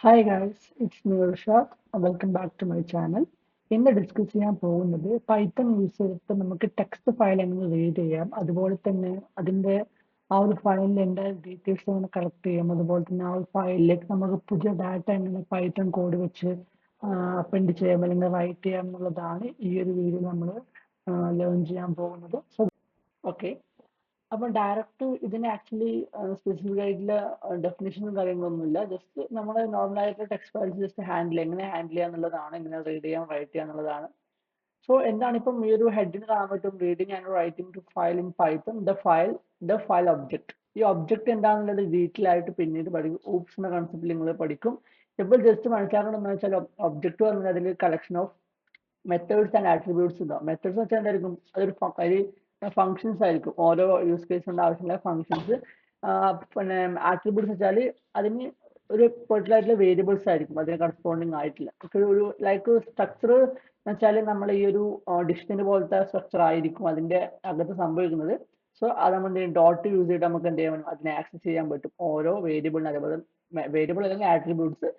Hi guys, it's me Rashad. Welcome back to my channel. ഇന്ന് discuss ചെയ്യാൻ പോകുന്നത് Python use ചെയ്തിട്ട് നമുക്ക് ടെക്സ്റ്റ് ഫയൽ എങ്ങനെ റീഡ് ചെയ്യാം, അതുപോലെ തന്നെ അതിന്റെ ആ ഒരു ഫയലിൽ എൻ്റെ ഡീറ്റെയിൽസ് എങ്ങനെ കളക്ട് ചെയ്യാം, അതുപോലെ തന്നെ ആ ഒരു ഫയലിലേക്ക് നമുക്ക് പുതിയ ഡാറ്റ എങ്ങനെ പൈത്തൺ കോഡ് വെച്ച് അപ്പെൻഡ് ചെയ്യാം അല്ലെങ്കിൽ റൈറ്റ് ചെയ്യാം എന്നുള്ളതാണ് ഈ ഒരു വീഡിയോ നമ്മൾ ലേൺ ചെയ്യാൻ പോകുന്നത്. ഓക്കെ, അപ്പം ഡയറക്റ്റ് ഇതിന് ആക്ച്വലി സ്പെസിഫിക് ആയിട്ടുള്ള ഡെഫിനേഷനും കാര്യങ്ങളൊന്നുമില്ല. ജസ്റ്റ് നമ്മുടെ നോർമൽ ആയിട്ടുള്ള ടെക്സ്റ്റ് ഫയൽസ് ജസ്റ്റ് എങ്ങനെ ഹാൻഡിൽ ചെയ്യുക എന്നുള്ളതാണ്, എങ്ങനെ റീഡ് ചെയ്യാം റൈറ്റ് ചെയ്യുക എന്നുള്ളതാണ്. സോ എന്താണ് ഇപ്പം ഈ ഒരു ഹെഡിന് കാണാൻ പറ്റും, reading and writing to file in Python the file object. ഈ ഒബ്ജക്ട് എന്താണെന്നുള്ളത് ഡീറ്റെയിൽ ആയിട്ട് പിന്നീട് പഠിക്കും. ഊപ്സ് എന്ന കൺസെപ്റ്റിൽ നിങ്ങൾ പഠിക്കും. ഇപ്പോൾ ജസ്റ്റ് മനസ്സിലാക്കണമെന്ന് വെച്ചാൽ ഒബ്ജക്ട് പറഞ്ഞാൽ അതിൽ collection of methods and attributes ഉണ്ടാവും. മെത്തേഡ്സ് വെച്ചാൽ എന്തായിരിക്കും, അതൊരു ഫങ്ഷൻസ് ആയിരിക്കും. ഓരോ യൂസ് കേസിന്റെ ആവശ്യമുള്ള ഫങ്ഷൻസ്. പിന്നെ ആട്രിബ്യൂട്ട്സ് വെച്ചാൽ അതിന് ഒരു പെർട്ടിക്കുലർ ആയിട്ടുള്ള വേരിയബിൾസ് ആയിരിക്കും അതിന് കറസ്പോണ്ടിങ് ആയിട്ടില്ല. ഒരു ലൈക്ക് സ്ട്രക്ചർ എന്ന് വെച്ചാൽ നമ്മൾ ഈ ഒരു ഡിക്ഷണറി പോലത്തെ സ്ട്രക്ചർ ആയിരിക്കും അതിന്റെ അകത്ത് സംഭവിക്കുന്നത്. സോ അത് നമ്മൾ ഡോട്ട് യൂസ് ചെയ്തിട്ട് നമുക്ക് എന്ത് ചെയ്യാൻ, അതിനെ ആക്സസ് ചെയ്യാൻ പറ്റും ഓരോ വേരിയബിളിന്. അതേപോലെ വേരിയബിൾ അല്ലെങ്കിൽ ആട്രിബ്യൂട്ട്സ്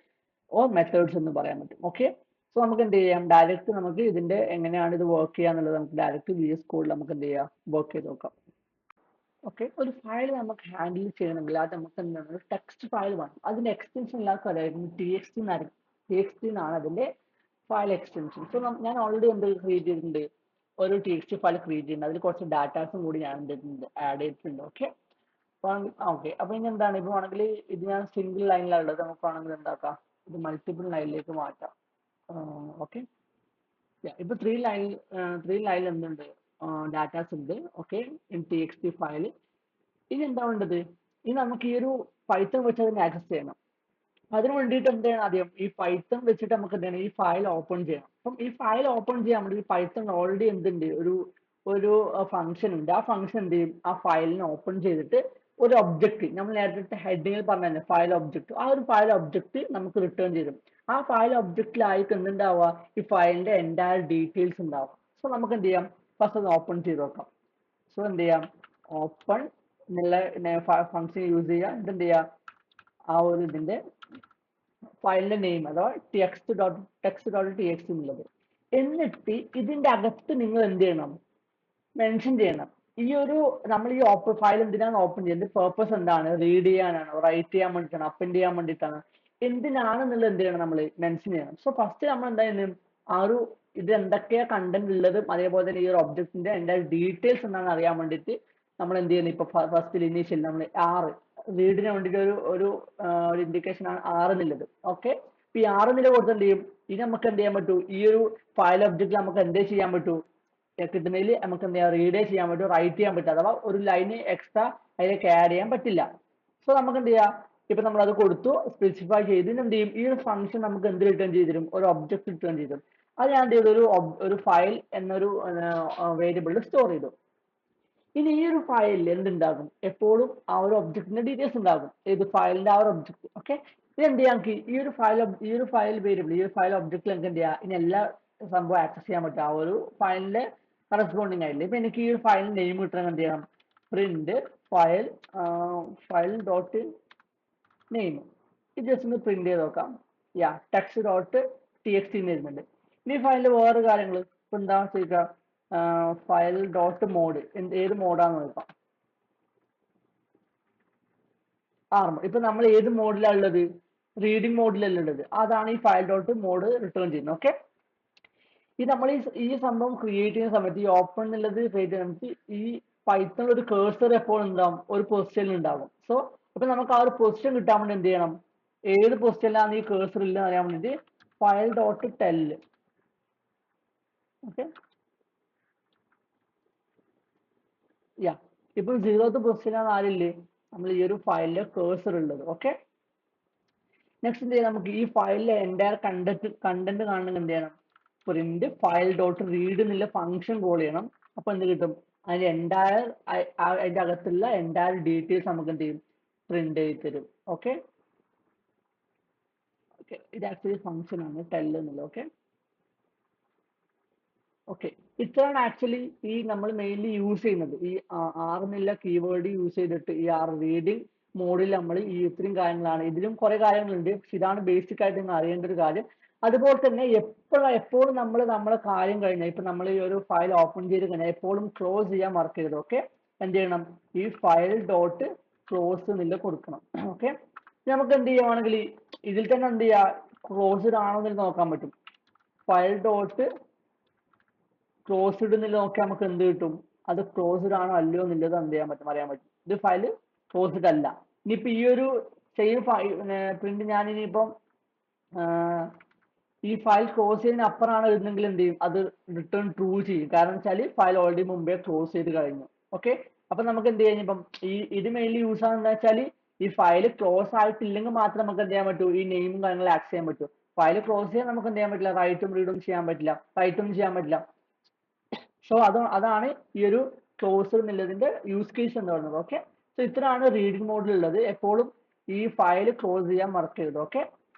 ഓർ മെത്തേഡ്സ് എന്ന് പറയാൻ പറ്റും. ഓക്കെ, സോ നമുക്ക് എന്ത് ചെയ്യാം, ഡയറക്റ്റ് നമുക്ക് ഇതിന്റെ എങ്ങനെയാണ് ഇത് വർക്ക് ചെയ്യുക എന്നുള്ളത് നമുക്ക് ഡയറക്റ്റ് VS കോഡിൽ നമുക്ക് എന്ത് ചെയ്യാം, വർക്ക് ചെയ്ത് നോക്കാം. ഓക്കെ, ഒരു ഫയൽ നമുക്ക് ഹാൻഡിൽ ചെയ്യണമെങ്കിൽ അത് നമുക്ക് എന്താണ്, ഒരു ടെക്സ്റ്റ് ഫയൽ വേണം. അതിന്റെ എക്സ്റ്റൻഷൻ എല്ലാവർക്കും അറിയാം, TXT എന്നായിരിക്കും. TXT എന്നാണ് അതിന്റെ ഫയൽ എക്സ്റ്റൻഷൻ. സോ ഞാൻ ഓൾറെഡി എന്ത് ക്രിയേറ്റ് ചെയ്തിട്ടുണ്ട്, ഒരു TXT ഫയൽ ക്രിയേറ്റ് ചെയ്യുന്നുണ്ട്. അതിൽ കുറച്ച് ഡാറ്റാസും കൂടി ഞാൻ ആഡ് ചെയ്തിട്ടുണ്ട്. ഓക്കെ, അപ്പൊ ഇനി എന്താണ്, ഇപ്പൊ ആണെങ്കിൽ ഇത് ഞാൻ സിംഗിൾ ലൈനിലാണ് ഉള്ളത്. നമുക്ക് വേണമെങ്കിൽ എന്താക്കാം, ഇത് മൾട്ടിപ്പിൾ ലൈനിലേക്ക് മാറ്റാം. ഓക്കെ, ഇപ്പൊ ത്രീ ലൈനിൽ എന്തുണ്ട്, ഡാറ്റാസ് ഉണ്ട്. Okay, in TXT file. ഇനി എന്താ വേണ്ടത്, ഇനി നമുക്ക് ഈ ഒരു പൈത്തൺ വെച്ച് അതിനെ ആക്സസ് ചെയ്യണം. അതിന് വേണ്ടിയിട്ട് എന്ത് ചെയ്യണം, ആദ്യം ഈ പൈത്തൺ വെച്ചിട്ട് നമുക്ക് എന്ത് ചെയ്യണം, ഈ ഫയൽ ഓപ്പൺ ചെയ്യണം. അപ്പം ഈ ഫയൽ ഓപ്പൺ ചെയ്യാൻ വേണ്ടി പൈത്തൺ ഓൾറെഡി എന്തുണ്ട്, ഒരു ഒരു ഫംഗ്ഷൻ ഉണ്ട്. ആ ഫംഗ്ഷൻ എന്ത് ചെയ്യും, ആ ഫയലിനെ ഓപ്പൺ ചെയ്തിട്ട് ഒരു ഒബ്ജക്റ്റ്, നമ്മൾ നേരത്തെ ഹെഡിങ്ങിൽ പറഞ്ഞ ഫയൽ ഒബ്ജക്റ്റ്, ആ ഒരു ഫയൽ ഒബ്ജക്റ്റ് നമുക്ക് റിട്ടേൺ ചെയ്യും. ആ ഫയൽ ഒബ്ജക്റ്റിലായിട്ട് എന്തുണ്ടാവുക, ഈ ഫയലിന്റെ എൻറ്റയർ ഡീറ്റെയിൽസ് ഉണ്ടാവുക. സോ നമുക്ക് എന്ത് ചെയ്യാം, ഫസ്റ്റ് അത് ഓപ്പൺ ചെയ്ത് നോക്കാം. സോ എന്ത് ചെയ്യാം, ഓപ്പൺ എന്നുള്ള ഫംഗ്ഷൻ യൂസ് ചെയ്യുക. എന്ത് ചെയ്യുക, ആ ഒരു ഇതിന്റെ ഫയലിന്റെ നെയിം അഥവാ text.txt എന്നുള്ളത്. എന്നിട്ട് ഇതിന്റെ അകത്ത് നിങ്ങൾ എന്ത് ചെയ്യണം, മെൻഷൻ ചെയ്യണം. ഈ ഒരു നമ്മൾ ഈ ഓപ്പൺ ഫയൽ എന്തിനാണ് ഓപ്പൺ ചെയ്യുന്നത്, പേർപ്പസ് എന്താണ്, റീഡ് ചെയ്യാനാണോ, റൈറ്റ് ചെയ്യാൻ വേണ്ടിയിട്ടാണ്, അപ്പെൻഡ് ചെയ്യാൻ വേണ്ടിയിട്ടാണ്, എന്തിനാണെന്നുള്ളത് എന്ത് ചെയ്യണം, നമ്മൾ മെൻഷൻ ചെയ്യണം. സോ ഫസ്റ്റ് നമ്മൾ എന്താ ചെയ്യുന്നത്, ആ ഒരു ഇത് എന്തൊക്കെയാ കണ്ടന്റ് ഉള്ളതും അതേപോലെ തന്നെ ഈ ഒരു ഒബ്ജക്റ്റിന്റെ എൻ്റെ ഡീറ്റെയിൽസ് എന്താണെന്ന് അറിയാൻ വേണ്ടിയിട്ട് നമ്മൾ എന്ത് ചെയ്യുന്നത്, ഇപ്പൊ ഫസ്റ്റ് ഇനീഷ്യൽ നമ്മൾ റീഡിന് വേണ്ടിയിട്ട് ഒരു ഇൻഡിക്കേഷൻ ആണ് 6 എന്നുള്ളത്. ഓക്കെ, ഇപ്പൊ ഈ 6 നില കൊടുത്ത് എന്ത് ചെയ്യും, ഇനി നമുക്ക് എന്ത് ചെയ്യാൻ പറ്റൂ, ഈ ഒരു ഫയൽ ഒബ്ജക്റ്റിൽ നമുക്ക് എന്തേ ചെയ്യാൻ പറ്റൂ, കിട്ടുന്നതിൽ നമുക്ക് എന്താ റീഡേ ചെയ്യാൻ പറ്റും, റൈറ്റ് ചെയ്യാൻ പറ്റും. അഥവാ ഒരു ലൈന് എക്സ്ട്രാ അതിലേക്ക് ആഡ് ചെയ്യാൻ പറ്റില്ല. സോ നമുക്ക് എന്ത് ചെയ്യാം, ഇപ്പൊ നമ്മൾ അത് കൊടുത്തു, സ്പെസിഫൈ ചെയ്ത് എന്ത് ചെയ്യും, ഈ ഒരു ഫംഗ്ഷൻ നമുക്ക് എന്ത് റിട്ടേൺ ചെയ്ത് തരും, ഒരു ഒബ്ജക്ട് റിട്ടേൺ ചെയ്ത് തരും. അത് ഞാൻ എന്ത് ചെയ്തു, ഒരു ഫയൽ എന്നൊരു വേരിയബിളിൽ സ്റ്റോർ ചെയ്തു. ഇനി ഈ ഒരു ഫയലിൽ എന്തുണ്ടാകും, എപ്പോഴും ആ ഒരു ഒബ്ജക്റ്റിന്റെ ഡീറ്റെയിൽസ് ഉണ്ടാകും, ഏത് ഫയലിന്റെ ആ ഒരു ഒബ്ജക്ട്. ഓക്കെ, ഇത് എന്ത് ചെയ്യാം, ഈ ഒരു ഫയൽ വേരിയബിൾ, ഈ ഒരു ഫയൽ ഒബ്ജക്റ്റിൽ എനിക്ക് എന്ത് ചെയ്യാം, ഇനി എല്ലാ സംഭവം ആക്സസ് ചെയ്യാൻ പറ്റും ആ ഒരു ഫയലിന്റെ കറസ്പോണ്ടിങ് ആയില്ലേ. ഇപ്പൊ എനിക്ക് ഈ ഒരു ഫയലിന് നെയിം കിട്ടണം, എന്ത് ചെയ്യണം, പ്രിന്റ് ഫയൽ ഡോട്ട് നെയിം. ഇത് ജസ്റ്റ് ഒന്ന് പ്രിന്റ് ചെയ്ത് നോക്കാം. text വരുന്നുണ്ട്. ഇനി ഫയലിൽ വേറെ കാര്യങ്ങൾ ഇപ്പൊ എന്താ ചോദിക്കുക, ഫയൽ ഡോട്ട് മോഡ്, ഏത് മോഡാന്ന് നോക്കാം. മോഡ്. ഇപ്പൊ നമ്മൾ ഏത് മോഡിലാണ് ഉള്ളത്, റീഡിംഗ് മോഡിലല്ല ഉള്ളത്. അതാണ് ഈ ഫയൽ ഡോട്ട് മോഡ് റിട്ടേൺ ചെയ്യുന്നത്. ഓക്കെ, ഇത് നമ്മൾ ഈ സംഭവം ക്രിയേറ്റ് ചെയ്യുന്ന സമയത്ത്, ഈ ഓപ്പൺ എന്നുള്ളത് ക്രിയേറ്റ് ചെയ്യുന്ന ഈ പൈത്തൺ ഒരു കേഴ്സർ എപ്പോഴും ഉണ്ടാവും, ഒരു പൊസിഷനിൽ ഉണ്ടാകും. സോ അപ്പൊ നമുക്ക് ആ ഒരു പൊസിഷൻ കിട്ടാൻ വേണ്ടി എന്ത് ചെയ്യണം, ഏത് പൊസിഷനിലാണ് ഈ കേഴ്സർ ഇല്ല അറിയാൻ വേണ്ടിട്ട് ഫയൽ ഡോട്ട് ടെല്. ഓക്കെ, ഇപ്പൊ 0th പൊസിഷനാണ് ആരില്ലേ, നമ്മൾ ഈ ഒരു ഫയലിലെ കേഴ്സർ ഉള്ളത്. ഓക്കെ, നെക്സ്റ്റ് എന്ത് ചെയ്യാം, നമുക്ക് ഈ ഫയലിലെ എൻ്റയർ കണ്ടന്റ് കാണണമെങ്കിൽ എന്ത് ചെയ്യണം, പ്രിന്റ് ഫയൽ ഡോട്ട് റീഡ് എന്നുള്ള ഫംഗ്ഷൻ കോൾ ചെയ്യണം. അപ്പൊ എന്ത് കിട്ടും, അതിന്റെ അതിന്റെ അകത്തുള്ള എൻ്റയർ ഡീറ്റെയിൽസ് നമുക്ക് എന്ത് ചെയ്യും, പ്രിന്റ് ചെയ്ത് തരും. ഓക്കെ, ഇത് ആക്ച്വലി ഫംഗ്ഷൻ ആണ് ടെൽ എന്നുള്ളത്. ഓക്കെ, ഇത്രയാണ് ആക്ച്വലി ഈ നമ്മൾ മെയിൻലി യൂസ് ചെയ്യുന്നത്. ഈ ആർ എന്നുള്ള കീവേഡ് യൂസ് ചെയ്തിട്ട് ഈ ആർ റീഡിങ് മോഡിൽ നമ്മൾ ഈ ഇത്രയും കാര്യങ്ങളാണ്. ഇതിലും കുറെ കാര്യങ്ങളുണ്ട്. പക്ഷെ ഇതാണ് ബേസിക് ആയിട്ട് നിങ്ങൾ അറിയേണ്ട ഒരു കാര്യം. അതുപോലെ തന്നെ എപ്പോഴും നമ്മൾ നമ്മളെ കാര്യം കഴിഞ്ഞാൽ ഇപ്പൊ നമ്മൾ ഈ ഒരു ഫയൽ ഓപ്പൺ ചെയ്ത് കഴിഞ്ഞാൽ എപ്പോഴും ക്ലോസ് ചെയ്യാൻ മറക്കരുത്. ഓക്കെ, എന്ത് ചെയ്യണം? ഈ ഫയൽ ഡോട്ട് ക്ലോസ് എന്നില്ല കൊടുക്കണം. ഓക്കെ, നമുക്ക് എന്ത് ചെയ്യുവാണെങ്കിൽ ഇതിൽ തന്നെ എന്ത് ചെയ്യാ, ക്ലോസ്ഡ് ആണോ എന്ന് നോക്കാൻ പറ്റും. ഫയൽ ഡോട്ട് ക്ലോസ്ഡ് എന്നില്ല നോക്കിയാൽ നമുക്ക് എന്ത് കിട്ടും? അത് ക്ലോസ്ഡ് ആണോ അല്ലയോ എന്നുള്ളത് എന്ത് ചെയ്യാൻ പറ്റും, അറിയാൻ പറ്റും. ഇത് ഫയൽ ക്ലോസ്ഡ് അല്ല. ഇനിയിപ്പോ ഈ ഒരു സെയിം പ്രിന്റ് ഞാൻ ഇനിയിപ്പം ഈ ഫയൽ ക്ലോസ് ചെയ്യുന്നതിന് അപ്പുറമാണ് വരുന്നെങ്കിൽ എന്ത് ചെയ്യും? അത് റിട്ടേൺ ട്രൂ ചെയ്യും. കാരണം വെച്ചാൽ ഫയൽ ഓൾറെഡി മുമ്പേ ക്ലോസ് ചെയ്ത് കഴിഞ്ഞു. ഓക്കെ, അപ്പൊ നമുക്ക് എന്ത് ചെയ്യാം? ഇപ്പം ഇത് മെയിൻലി യൂസ് ആകുന്നത് വെച്ചാൽ ഈ ഫയൽ ക്ലോസ് ആയിട്ടില്ലെങ്കിൽ മാത്രം നമുക്ക് എന്ത് ചെയ്യാൻ പറ്റൂ? ഈ നെയിമും കാര്യങ്ങളും ആക്സസ് ചെയ്യാൻ പറ്റും. ഫയൽ ക്ലോസ് ചെയ്യാൻ നമുക്ക് എന്ത് ചെയ്യാൻ പറ്റില്ല? റൈറ്റും റീഡും ചെയ്യാൻ പറ്റില്ല, റൈറ്റും ചെയ്യാൻ പറ്റില്ല. സോ അതാണ് ഈ ഒരു ക്ലോസ് എന്നുള്ളതിന്റെ യൂസ് കേസ് എന്ന് പറയുന്നത്. ഓക്കെ, സോ ഇത്രയാണ് റീഡിംഗ് മോഡിലുള്ളത്. എപ്പോഴും ഈ ഫയൽ ക്ലോസ് ചെയ്യാൻ മറക്കരുത്. ഓക്കെ,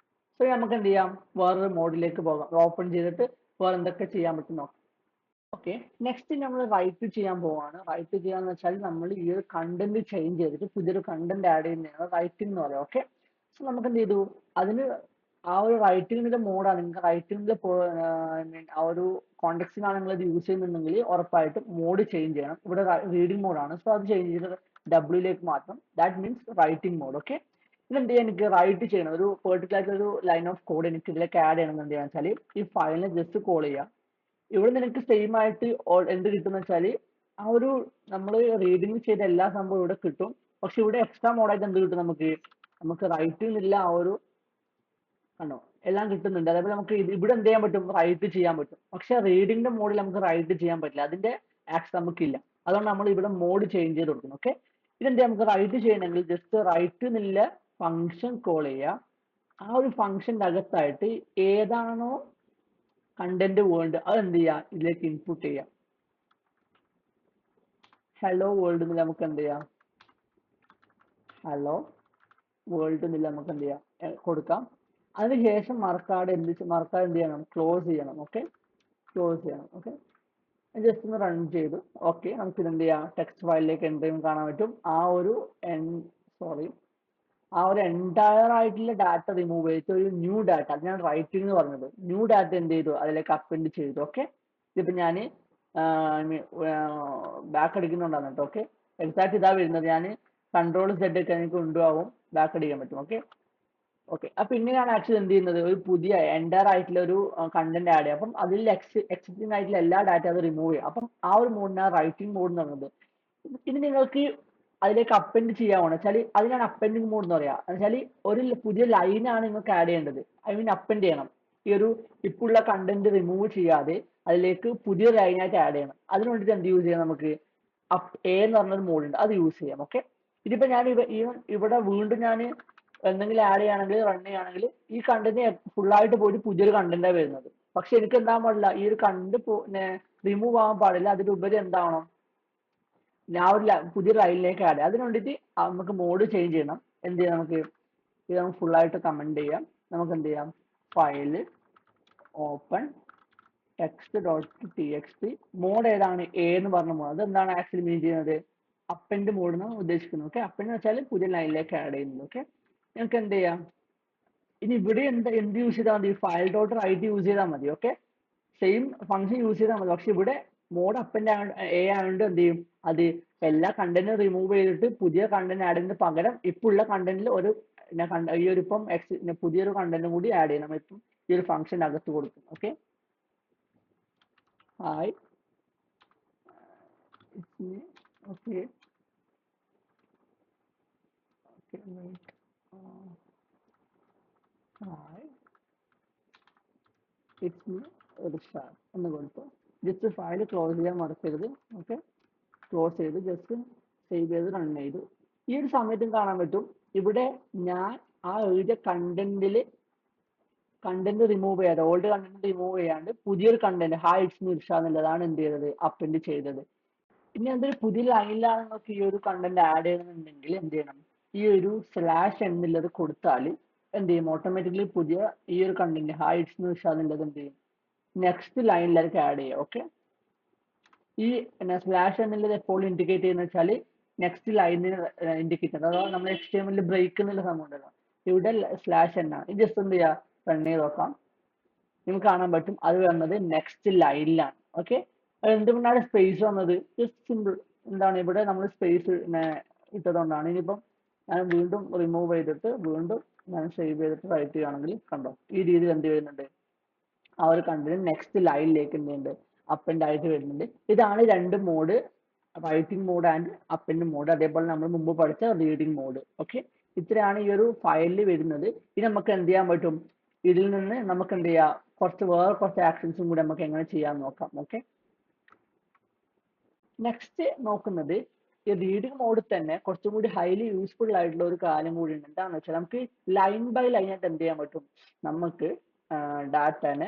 സോ നമുക്ക് എന്ത് ചെയ്യാം? വേറൊരു മോഡിലേക്ക് പോകാം. ഓപ്പൺ ചെയ്തിട്ട് വേറെ എന്തൊക്കെ ചെയ്യാൻ പറ്റും നോക്കാം. ഓക്കെ, നെക്സ്റ്റ് നമ്മൾ റൈറ്റ് ചെയ്യാൻ പോവാണ്. റൈറ്റ് ചെയ്യാന്ന് വെച്ചാൽ നമ്മൾ ഈ ഒരു കണ്ടന്റ് ചേഞ്ച് ചെയ്തിട്ട് പുതിയൊരു കണ്ടന്റ് ആഡ് ചെയ്യുന്നതാണ് റൈറ്റിംഗ് എന്ന് പറയാം. ഓക്കെ, സോ നമുക്ക് എന്ത് ചെയ്തു? അതിന് ആ ഒരു റൈറ്റിംഗിന്റെ മോഡാണ്. നിങ്ങൾക്ക് റൈറ്റിംഗിൽ ആ ഒരു കോണ്ടെക്സ്റ്റിനാണ് നിങ്ങൾ ഇത് യൂസ് ചെയ്യുന്നുണ്ടെങ്കിൽ ഉറപ്പായിട്ടും മോഡ് ചേഞ്ച് ചെയ്യണം. ഇവിടെ റീഡിംഗ് മോഡാണ്, സോ അത് ചേഞ്ച് ചെയ്ത് ഡബ്ല്യൂയിലേക്ക് മാറ്റണം. That means writing mode. Okay, ഇതെന്ത് ചെയ്യാൻ? എനിക്ക് റൈറ്റ് ചെയ്യണം. ഒരു പെർട്ടിക്കുലർ ആയിട്ട് ഒരു ലൈൻ ഓഫ് കോഡ് എനിക്ക് ഇതിലേക്ക് ആഡ് ചെയ്യണം. എന്ത് ചെയ്യാന്ന് വെച്ചാൽ ഈ ഫയലിനെ ജസ്റ്റ് കോൾ ചെയ്യാം. ഇവിടെ നിനക്ക് സെയിം ആയിട്ട് എന്ത് കിട്ടും വെച്ചാൽ ആ ഒരു നമ്മൾ റീഡിങ് ചെയ്ത എല്ലാ സംഭവവും ഇവിടെ കിട്ടും. പക്ഷെ ഇവിടെ എക്സ്ട്രാ മോഡായിട്ട് എന്ത് കിട്ടും? നമുക്ക് റൈറ്റ് എന്നില്ല ആ ഒരു കണ്ടോ എല്ലാം കിട്ടുന്നുണ്ട്. അതേപോലെ നമുക്ക് ഇവിടെ എന്ത് ചെയ്യാൻ പറ്റും? റൈറ്റ് ചെയ്യാൻ പറ്റും. പക്ഷെ റീഡിങ്ങിന്റെ മോഡിൽ നമുക്ക് റൈറ്റ് ചെയ്യാൻ പറ്റില്ല. അതിന്റെ ആക്സസ് നമുക്കില്ല. അതുകൊണ്ട് നമ്മൾ ഇവിടെ മോഡ് ചേഞ്ച് ചെയ്ത് കൊടുക്കണം. ഓക്കെ, ഇതെന്താ? നമുക്ക് റൈറ്റ് ചെയ്യണമെങ്കിൽ ജസ്റ്റ് റൈറ്റ് എന്നില്ല ഫംഗ്ഷൻ കോൾ ചെയ്യുക. ആ ഒരു ഫംഗ്ഷന്റെ അകത്തായിട്ട് ഏതാണോ കണ്ടന്റ് വേൾഡ് അത് എന്ത് ചെയ്യാം? ഇതിലേക്ക് ഇൻപുട്ട് ചെയ്യാം. ഹലോ വേൾഡ് എന്നില്ല നമുക്ക് എന്ത് ചെയ്യാം? ഹലോ വേൾഡ് എന്നില്ല നമുക്ക് എന്ത് ചെയ്യാം? കൊടുക്കാം. അതിനുശേഷം മറക്കാതെ എന്ത് ചെയ്യണം? ക്ലോസ് ചെയ്യണം. ഓക്കെ, ക്ലോസ് ചെയ്യണം. ഓക്കെ, ജസ്റ്റ് ഒന്ന് റൺ ചെയ്തു. ഓക്കെ, നമുക്ക് എന്ത് ചെയ്യാം? ടെക്സ്റ്റ് ഫയലിലേക്ക് എന്തെങ്കിലും കാണാൻ പറ്റും. ആ ഒരു എൻറ്റയർ ആയിട്ടുള്ള ഡാറ്റ റിമൂവ് ചെയ്തിട്ട് ഒരു ന്യൂ ഡാറ്റ, അത് ഞാൻ റൈറ്റിംഗ് എന്ന് പറഞ്ഞത്, ന്യൂ ഡാറ്റ എന്ത് ചെയ്തു? അതിലേക്ക് അപ്പെൻഡ് ചെയ്തു. ഓക്കെ, ഇതിപ്പോ ഞാൻ ബാക്ക് അടിക്കുന്നുണ്ടാണ് കേട്ടോ. ഓക്കെ, എക്സാക്ട് ഇതാ വരുന്നത്. ഞാൻ Ctrl+Z ഒക്കെ എനിക്ക് കൊണ്ടുപോകും, ബാക്ക് അടിക്കാൻ പറ്റും. ഓക്കെ, ഓക്കെ, അപ്പൊ ഇങ്ങനെയാണ് ആക്ച്വലി എന്ത് ചെയ്യുന്നത്? ഒരു പുതിയ എൻറ്റയർ ആയിട്ടുള്ള ഒരു കണ്ടന്റ് ആഡ് ചെയ്യുക. അപ്പം അതിൽ എക്സിസ്റ്റിംഗ് ആയിട്ടുള്ള എല്ലാ ഡാറ്റ അത് റിമൂവ് ചെയ്യും. അപ്പം ആ ഒരു മോഡിനാണ് റൈറ്റിംഗ് മോഡ് എന്ന് പറയുന്നത്. ഇനി നിങ്ങൾക്ക് അതിലേക്ക് അപ്പെൻഡ് ചെയ്യാവുന്ന വെച്ചാൽ അതിനാണ് അപ്പെൻഡിങ് മോഡ് എന്ന് പറയാ. വെച്ചാൽ ഒരു പുതിയ ലൈനാണ് നിങ്ങൾക്ക് ആഡ് ചെയ്യേണ്ടത്. ഐ മീൻ അപ്പെൻഡ് ചെയ്യണം. ഈ ഒരു ഇപ്പോഴുള്ള കണ്ടന്റ് റിമൂവ് ചെയ്യാതെ അതിലേക്ക് പുതിയ ലൈനായിട്ട് ആഡ് ചെയ്യണം. അതിന് വേണ്ടിയിട്ട് എന്ത് യൂസ് ചെയ്യാം? നമുക്ക് എ എന്ന് പറഞ്ഞൊരു മോഡ് ഉണ്ട്, അത് യൂസ് ചെയ്യാം. ഓക്കെ, ഇതിപ്പോ ഞാൻ ഇവിടെ വീണ്ടും ഞാൻ എന്തെങ്കിലും ആഡ് ചെയ്യുകയാണെങ്കിൽ റൺ ചെയ്യുകയാണെങ്കിൽ ഈ കണ്ടന്റ് ഫുള്ളായിട്ട് പോയിട്ട് പുതിയൊരു കണ്ടന്റാണ് വരുന്നത്. പക്ഷെ എനിക്ക് എന്താ പാടില്ല? ഈ ഒരു കണ്ടന്റ് റിമൂവ് ആവാൻ പാടില്ല. അതിലുപരി എന്താവണം? ഞാൻ ഒരു പുതിയ ലൈനിലേക്ക് ആഡ് ചെയ്യാം. അതിന് വേണ്ടിയിട്ട് നമുക്ക് മോഡ് ചേഞ്ച് ചെയ്യണം. എന്ത് ചെയ്യാം? ഇത് നമുക്ക് ഫുൾ ആയിട്ട് കമന്റ് ചെയ്യാം. നമുക്ക് എന്ത് ചെയ്യാം? ഫയല് ഓപ്പൺ text.txt മോഡ് ഏതാണ്? എ എന്ന് പറഞ്ഞ മോഡ്. അതെന്താണ് ആക്ച്വലി മീൻ ചെയ്യുന്നത്? അപ്പൻഡ് മോഡ് എന്ന് ഉദ്ദേശിക്കുന്നത്. ഓക്കെ, അപ്പൻഡ് എന്ന് വെച്ചാൽ പുതിയ ലൈനിലേക്ക് ആഡ് ചെയ്യുന്നത്. ഓക്കെ, നിങ്ങൾക്ക് എന്ത് ചെയ്യാം? ഇനി ഇവിടെ എന്ത് യൂസ് ചെയ്താൽ മതി? ഫയൽ ഡോട്ട് റൈറ്റ് യൂസ് ചെയ്താൽ മതി. ഓക്കെ, സെയിം ഫംഗ്ഷൻ യൂസ് ചെയ്താൽ മതി. പക്ഷെ ഇവിടെ മോഡ് അപ്പൻഡ് എ ആയതുകൊണ്ട് എന്ത് ചെയ്യും? അത് എല്ലാ കണ്ടന്റും റിമൂവ് ചെയ്തിട്ട് പുതിയ കണ്ടന്റ് ആഡ് ചെയ്യുന്നതിന് പകരം ഇപ്പൊ ഉള്ള കണ്ടന്റിൽ ഈ ഒരു ഇപ്പം പുതിയൊരു കണ്ടന്റും കൂടി ആഡ് ചെയ്യണം. ഇപ്പം ഈ ഒരു ഫംഗ്ഷൻ അകത്ത് കൊടുക്കും. Okay, hi, okay, okay, hi, it's me Rishad എന്ന് കൊടുത്തു. ജസ്റ്റ് ഫയൽ ക്ലോസ് ചെയ്യാൻ മറക്കരുത്. ഓക്കെ, ക്ലോസ് ചെയ്ത് ജസ്റ്റ് സേവ് ചെയ്ത് റൺ ചെയ്തു. ഈ ഒരു സമയത്തും കാണാൻ പറ്റും ഇവിടെ ഞാൻ ആ എഴുതിയ കണ്ടന്റ് റിമൂവ് ചെയ്യാതെ, ഓൾഡ് കണ്ടന്റ് റിമൂവ് ചെയ്യാണ്ട് പുതിയൊരു content hi it's me Rishad എന്നുള്ളതാണ് എന്ത് ചെയ്തത്? അപ്പെൻഡ് ചെയ്തത്. ഇനി എന്തൊരു പുതിയ ലൈനിലാണ് നിങ്ങൾക്ക് ഈ ഒരു കണ്ടന്റ് ആഡ് ചെയ്യണമെന്നുണ്ടെങ്കിൽ എന്ത് ചെയ്യണം? ഈ ഒരു സ്ലാഷ് എന്നുള്ളത് കൊടുത്താൽ എന്ത് ചെയ്യും? ഓട്ടോമാറ്റിക്കലി പുതിയ ഈ ഒരു content hi it's me Rishad എന്നുള്ളത് എന്ത് ചെയ്യും? നെക്സ്റ്റ് ലൈനിലേക്ക് ആഡ് ചെയ്യുക. ഓക്കെ, ഈ സ്ലാഷ് എന്നുള്ളത് എപ്പോൾ ഇൻഡിക്കേറ്റ് ചെയ്യുന്ന വെച്ചാൽ നെക്സ്റ്റ് ലൈനിന് ഇൻഡിക്കേറ്റ് ചെയ്യുന്നത്. അഥവാ നമ്മൾ HTML ബ്രേക്ക് എന്നുള്ള സംഭവം ഉണ്ടല്ലോ, ഇവിടെ സ്ലാഷ് എന്നാണ്. ഇത് ജസ്റ്റ് എന്ത് ചെയ്യുക, റൺ ചെയ്ത് നോക്കാം. നിങ്ങൾക്ക് കാണാൻ പറ്റും അത് വരുന്നത് നെക്സ്റ്റ് ലൈനിലാണ്. ഓക്കെ, അത് എന്തുകൊണ്ടാണ് സ്പേസ് വന്നത്? Just simple. എന്താണ് ഇവിടെ നമ്മൾ സ്പേസ് ഇട്ടതുകൊണ്ടാണ്. ഇനിയിപ്പം ഞാൻ വീണ്ടും റിമൂവ് ചെയ്തിട്ട് വീണ്ടും ഞാൻ സേവ് ചെയ്തിട്ട് റൈറ്റ് ചെയ്യുകയാണെങ്കിൽ കണ്ടോ, ഈ രീതിയിൽ എന്ത് ചെയ്യുന്നുണ്ട്, ആ ഒരു കണ്ടന്റ് നെക്സ്റ്റ് ലൈനിലേക്ക് എന്ത് ചെയ്യുന്നുണ്ട്, അപ്പൻഡ് ആയിട്ട് വരുന്നുണ്ട്. ഇതാണ് രണ്ട് mode, writing mode and append mode. അതേപോലെ നമ്മൾ മുമ്പ് പഠിച്ച റീഡിംഗ് മോഡ്. ഓക്കെ, ഇത്രയാണ് ഈ ഒരു ഫയലിൽ വരുന്നത്. ഇനി നമുക്ക് എന്ത് ചെയ്യാൻ പറ്റും, ഇതിൽ നിന്ന് നമുക്ക് എന്ത് ചെയ്യാം, വേറെ കുറച്ച് ആക്ഷൻസും കൂടി നമുക്ക് എങ്ങനെ ചെയ്യാൻ നോക്കാം. ഓക്കെ, നെക്സ്റ്റ് നോക്കുന്നത് ഈ റീഡിംഗ് മോഡിൽ തന്നെ കുറച്ചും കൂടി ഹൈലി യൂസ്ഫുൾ ആയിട്ടുള്ള ഒരു കാര്യം കൂടി ഉണ്ട്. എന്താണെന്ന് വെച്ചാൽ നമുക്ക് ലൈൻ ബൈ ലൈൻ ആയിട്ട് എന്ത് ചെയ്യാൻ പറ്റും, നമുക്ക് ഡാറ്റനെ